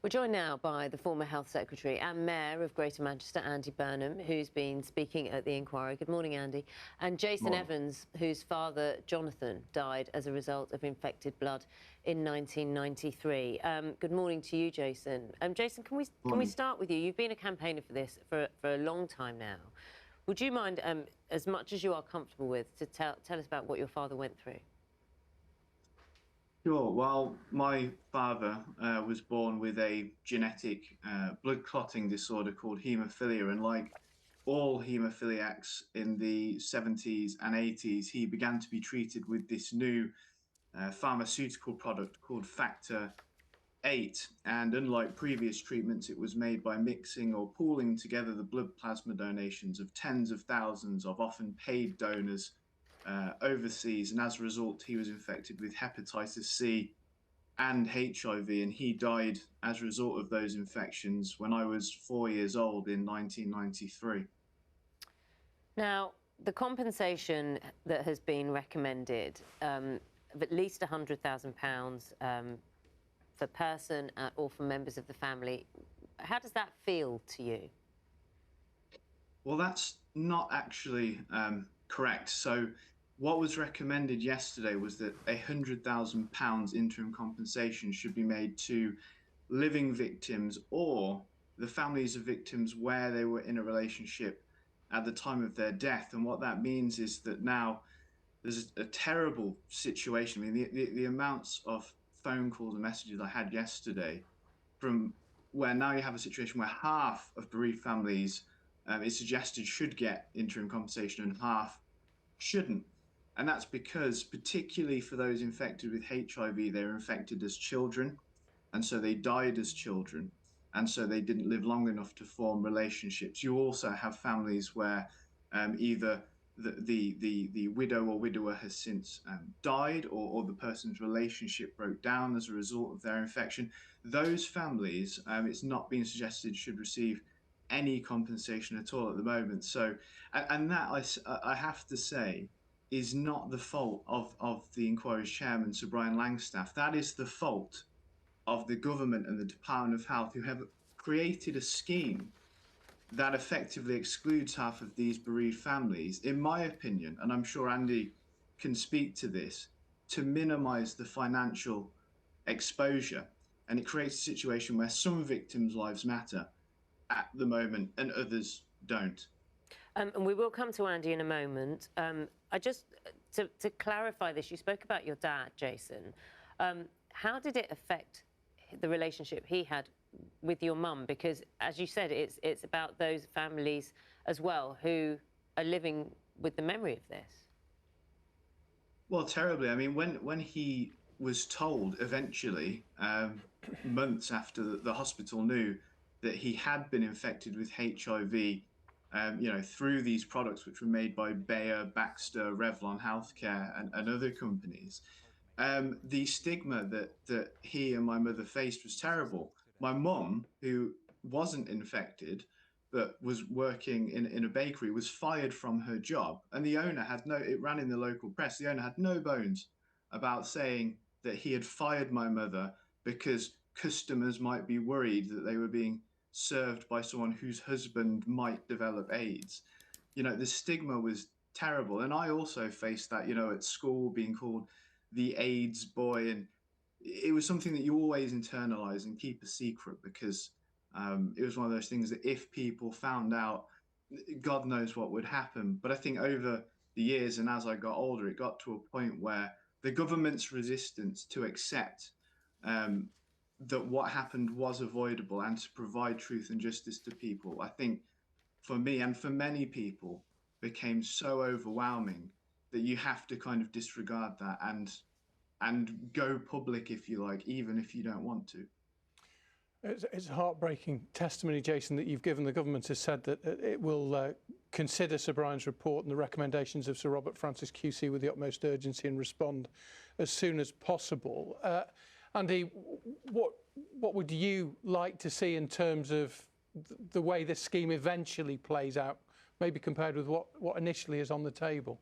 We're joined now by the former Health Secretary and Mayor of Greater Manchester, Andy Burnham, who's been speaking at the inquiry. Good morning, Andy. And Jason Evans, whose father, Jonathan, died as a result of infected blood in 1993. Good morning to you, Jason. Jason, can we start with you? You've been a campaigner for this for a long time now. Would you mind, as much as you are comfortable with, to tell us about what your father went through? Sure. Well, my father was born with a genetic blood clotting disorder called haemophilia, and like all haemophiliacs in the 70s and 80s, he began to be treated with this new pharmaceutical product called Factor 8. And unlike previous treatments, it was made by mixing or pooling together the blood plasma donations of tens of thousands of often paid donors overseas, and as a result, he was infected with hepatitis C and HIV, and he died as a result of those infections when I was 4 years old in 1993. Now, the compensation that has been recommended of at least £100,000 per person or for members of the family, how does that feel to you? Well, that's not actually correct. So what was recommended yesterday was that £100,000 interim compensation should be made to living victims or the families of victims where they were in a relationship at the time of their death. And what that means is that now there's a terrible situation. I mean, the amounts of phone calls and messages I had yesterday from where now you have a situation where half of bereaved families, it's suggested, should get interim compensation and half shouldn't. And that's because, particularly for those infected with HIV, they were infected as children, and so they died as children, and so they didn't live long enough to form relationships. You also have families where either the widow or widower has since died, or the person's relationship broke down as a result of their infection. Those families, it's not being suggested, should receive any compensation at all at the moment. So, and that I have to say is not the fault of the inquiry's chairman, Sir Brian Langstaff. That is the fault of the government and the Department of Health, who have created a scheme that effectively excludes half of these bereaved families, in my opinion, and I'm sure Andy can speak to this, to minimize the financial exposure. And it creates a situation where some victims' lives matter at the moment and others don't. And we will come to Andy in a moment. I just, to clarify this, you spoke about your dad, Jason. How did it affect the relationship he had with your mum? Because, as you said, it's about those families as well who are living with the memory of this. Well, terribly. I mean, when he was told eventually, months after the hospital knew that he had been infected with HIV, through these products which were made by Bayer, Baxter, Revlon Healthcare, and other companies, the stigma that he and my mother faced was terrible. My mum, who wasn't infected but was working in a bakery, was fired from her job, and the owner had it ran in the local press, the owner had no bones about saying that he had fired my mother because customers might be worried that they were being served by someone whose husband might develop AIDS. The stigma was terrible. And I also faced that, at school, being called the AIDS boy. And it was something that you always internalize and keep a secret, because it was one of those things that if people found out, God knows what would happen. But I think over the years, and as I got older, it got to a point where the government's resistance to accept that what happened was avoidable and to provide truth and justice to people, I think for me and for many people, became so overwhelming that you have to kind of disregard that and go public, if you like, even if you don't want to. It's a heartbreaking testimony, Jason, that you've given. The government has said that it will consider Sir Brian's report and the recommendations of Sir Robert Francis QC with the utmost urgency and respond as soon as possible. Andy, what would you like to see in terms of the way this scheme eventually plays out, maybe compared with what initially is on the table?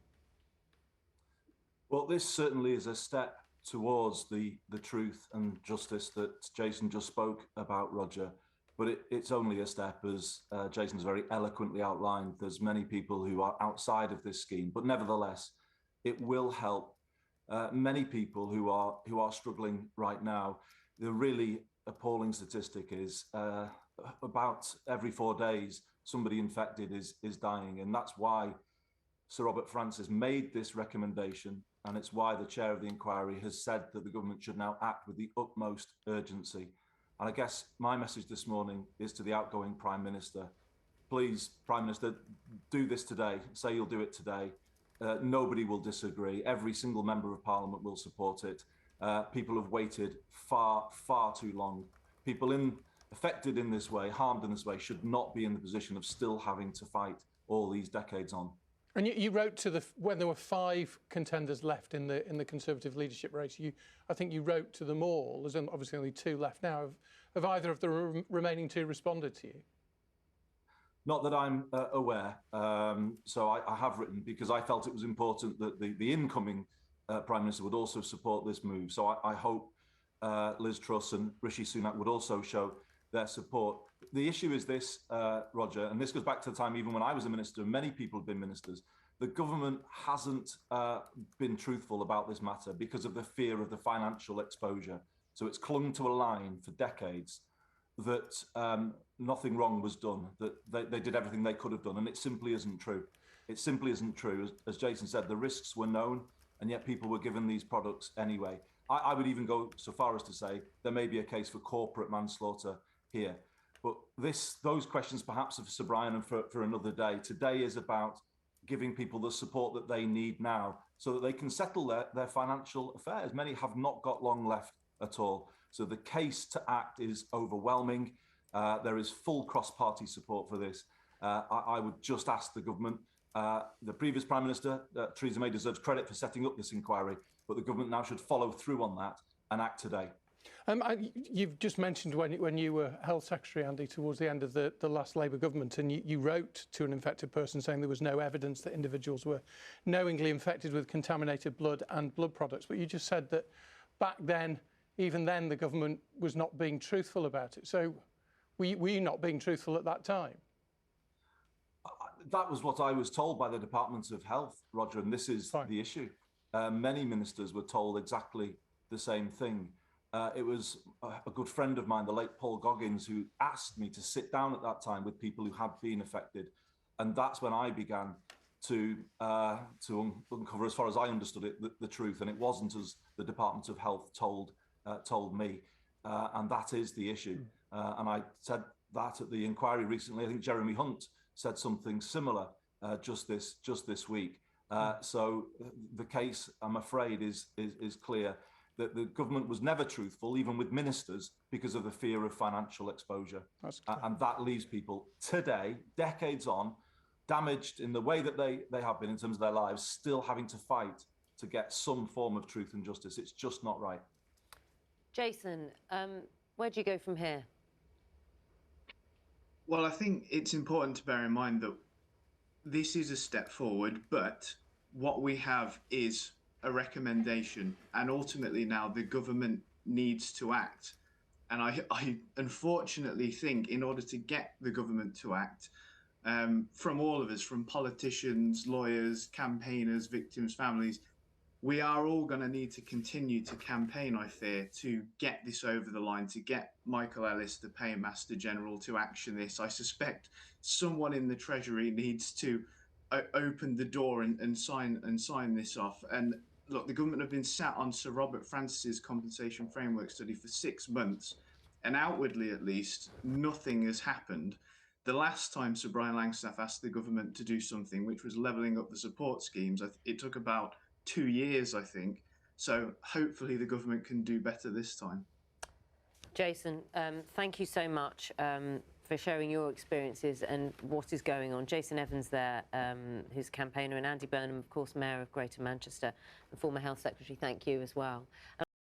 Well, this certainly is a step towards the truth and justice that Jason just spoke about, Roger. But it's only a step, as Jason's very eloquently outlined. There's many people who are outside of this scheme, but nevertheless, it will help many people who are struggling right now. The really appalling statistic is about every 4 days, somebody infected is dying. And that's why Sir Robert Francis made this recommendation, and it's why the chair of the inquiry has said that the government should now act with the utmost urgency. And I guess my message this morning is to the outgoing Prime Minister. Please, Prime Minister, do this today. Say you'll do it today. Nobody will disagree. Every single member of Parliament will support it. People have waited far, far too long. People affected in this way, harmed in this way, should not be in the position of still having to fight all these decades on. And you wrote to when there were 5 contenders left in the Conservative leadership race. I think you wrote to them all. There's obviously only 2 left now. Have either of the remaining 2 responded to you? Not that I'm aware. So I have written because I felt it was important that the incoming Prime Minister would also support this move. So I hope Liz Truss and Rishi Sunak would also show their support. The issue is this, Roger, and this goes back to the time even when I was a minister, and many people have been ministers. The government hasn't been truthful about this matter because of the fear of the financial exposure. So it's clung to a line for decades that nothing wrong was done, that they did everything they could have done, and it simply isn't true. It simply isn't true. As Jason said, the risks were known, and yet people were given these products anyway. I would even go so far as to say there may be a case for corporate manslaughter here. But those questions perhaps are for Sir Brian and for another day. Today is about giving people the support that they need now so that they can settle their financial affairs. Many have not got long left at all. So the case to act is overwhelming. There is full cross-party support for this. I would just ask the government, the previous Prime Minister, Theresa May, deserves credit for setting up this inquiry, but the government now should follow through on that and act today. You've just mentioned when you were Health Secretary, Andy, towards the end of the last Labour government, and you wrote to an infected person saying there was no evidence that individuals were knowingly infected with contaminated blood and blood products. But you just said that back then, even then, the government was not being truthful about it. So were you not being truthful at that time? That was what I was told by the Department of Health, Roger, and this is the issue. Many ministers were told exactly the same thing. It was a good friend of mine, the late Paul Goggins, who asked me to sit down at that time with people who had been affected. And that's when I began to uncover, as far as I understood it, the truth. And it wasn't as the Department of Health told me. And that is the issue. And I said that at the inquiry recently. I think Jeremy Hunt said something similar just this week. So the case, I'm afraid, is clear that the government was never truthful, even with ministers, because of the fear of financial exposure. And that leaves people today, decades on, damaged in the way that they have been in terms of their lives, still having to fight to get some form of truth and justice. It's just not right. Jason, where do you go from here? Well, I think it's important to bear in mind that this is a step forward, but what we have is a recommendation, and ultimately now the government needs to act. And I unfortunately think in order to get the government to act, from all of us, from politicians, lawyers, campaigners, victims, families, we are all going to need to continue to campaign, I fear, to get this over the line, to get Michael Ellis, the Paymaster General, to action this. I suspect someone in the Treasury needs to open the door and sign this off. And look, the government have been sat on Sir Robert Francis's compensation framework study for 6 months, and outwardly at least, nothing has happened. The last time Sir Brian Langstaff asked the government to do something, which was levelling up the support schemes, it took about 2 years, I think. So hopefully the government can do better this time. Jason, thank you so much for sharing your experiences and what is going on. Jason Evans there, who's a campaigner, and Andy Burnham, of course, Mayor of Greater Manchester and former Health Secretary, thank you as well.